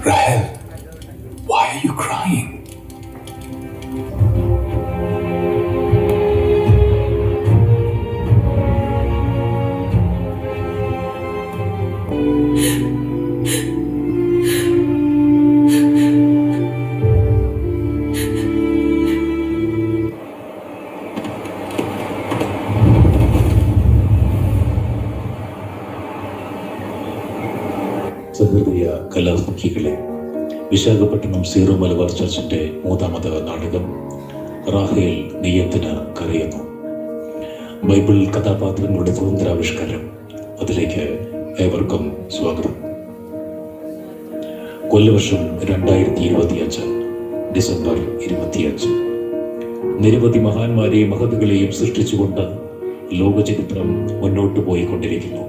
Rahel, why are you crying? സഹൃദയ കലാസഖികളെ, വിശാഖപട്ടണം സീറോ മലബാർ ചർച്ചിന്റെ 3ാമത് നാടകം റാഹേൽ നെയ്യത്തിന് കരയുന്നു. ബൈബിൾ കഥാപാത്രങ്ങളുടെ സ്വതന്ത്രാവിഷ്കാരം, അതിലേക്ക് ഏവർക്കും സ്വാഗതം. കൊല്ലവർഷം 2025 ഡിസംബർ 25. നിരവധി മഹാന്മാരെയും മഹതുകളെയും സൃഷ്ടിച്ചുകൊണ്ട് ലോകചരിത്രം മുന്നോട്ട് പോയിക്കൊണ്ടിരിക്കുന്നു.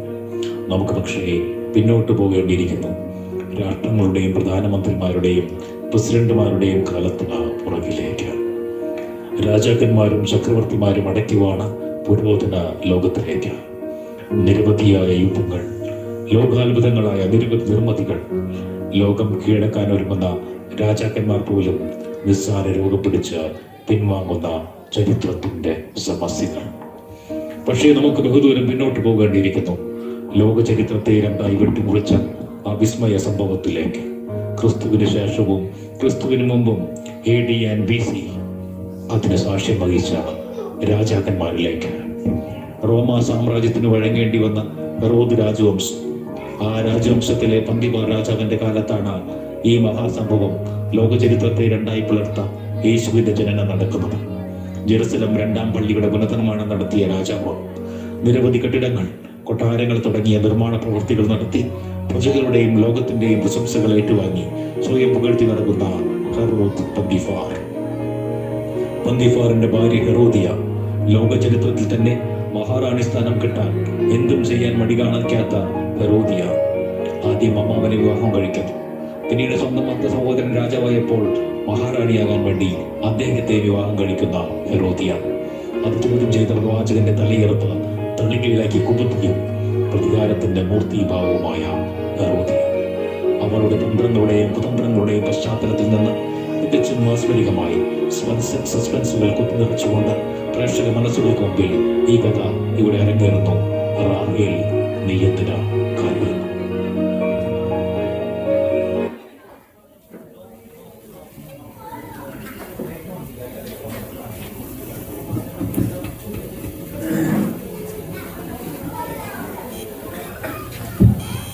നമുക്ക് പക്ഷേ പിന്നോട്ട് പോകേണ്ടിയിരിക്കുന്നു. രാഷ്ട്രങ്ങളുടെയും പ്രധാനമന്ത്രിമാരുടെയും പ്രസിഡന്റുമാരുടെയും കാലത്തിന് പുറകിലേക്ക്. രാജാക്കന്മാരും ചക്രവർത്തിമാരും അടക്കിവാണ പുരോധന ലോകത്തിലേക്ക്. നിരവധിയായ യുദ്ധങ്ങൾ, ലോകാത്ഭുതങ്ങളായ നിരവധി നിർമ്മിതികൾ, ലോകം കീഴടക്കാൻ ഒരുങ്ങുന്ന രാജാക്കന്മാർ പോലും നിസ്സാര രോഗം പിടിച്ച് പിൻവാങ്ങുന്ന ചരിത്രത്തിന്റെ സമസ്യകൾ. പക്ഷേ നമുക്ക് ബഹുദൂരം പിന്നോട്ട് പോകേണ്ടിയിരിക്കുന്നു. ലോക ചരിത്രത്തെ രണ്ടായി വെട്ടിമുറിച്ച ആ വിസ്മയ സംഭവത്തിലേക്ക്, ക്രിസ്തുവിന് ശേഷവും ക്രിസ്തുവിന് മുമ്പും AD and BC അതിന് സാക്ഷ്യം വഹിച്ച രാജാക്കന്മാരിലേക്ക്. റോമാ സാമ്രാജ്യത്തിന് വഴങ്ങേണ്ടി വന്ന ഹെറോദ് രാജവംശം, ആ രാജവംശത്തിലെ പന്തിമാർ രാജാവിന്റെ കാലത്താണ് ഈ മഹാസംഭവം, ലോകചരിത്രത്തെ രണ്ടായി പിളർത്ത യേശുവിന്റെ ജനനം നടക്കുന്നത്. ജെറുസലം 2ാം പള്ളിയുടെ പുനർനിർമ്മാണം നടത്തിയ രാജാവ് നിരവധി കെട്ടിടങ്ങൾ, കൊട്ടാരങ്ങൾ തുടങ്ങിയ നിർമ്മാണ പ്രവൃത്തികൾ നടത്തി പ്രജകളുടെയും ലോകത്തിന്റെയും പ്രശംസകൾ ഏറ്റുവാങ്ങി സ്വയം പുകഴ്ത്തി നടക്കുന്ന ഹെറോദ് പന്തിഫാറിന്റെ ഭാര്യ ഹെറോദിയ ലോക ചരിത്രത്തിൽ തന്നെ മഹാറാണി സ്ഥാനം കിട്ടാൻ എന്തും ചെയ്യാൻ മടി കാണിക്കാത്ത ഹെറോദിയ ആദ്യം അമ്മാവനെ വിവാഹം കഴിക്കുന്നു. പിന്നീട് സ്വന്തം സഹോദരൻ രാജാവായപ്പോൾ മഹാറാണിയാകാൻ വേണ്ടി അദ്ദേഹത്തെ വിവാഹം കഴിക്കുന്ന ഹെറോദിയ അത് ചോദ്യം ചെയ്ത പ്രവാചകന്റെ തലയെറുത്ത് തള്ളിക്കീഴാക്കി കുബുദ്ധിയും പ്രതികാരത്തിന്റെ മൂർത്തിഭാവവുമായ ഹെറോദിയ അവളുടെ തന്ത്രങ്ങളുടെയും കുതന്ത്രങ്ങളുടെയും പശ്ചാത്തലത്തിൽ നിന്ന് തികച്ചും മാസ്മരികമായി സസ്പെൻസുകൾ കുത്തിനിറച്ചുകൊണ്ട് പ്രേക്ഷക മനസ്സുകൾക്ക് മുമ്പിൽ ഈ കഥ ഇവിടെ അരങ്ങേറുന്നു. റാഹേൽ നെയ്യത്തിന് കരയുന്നു.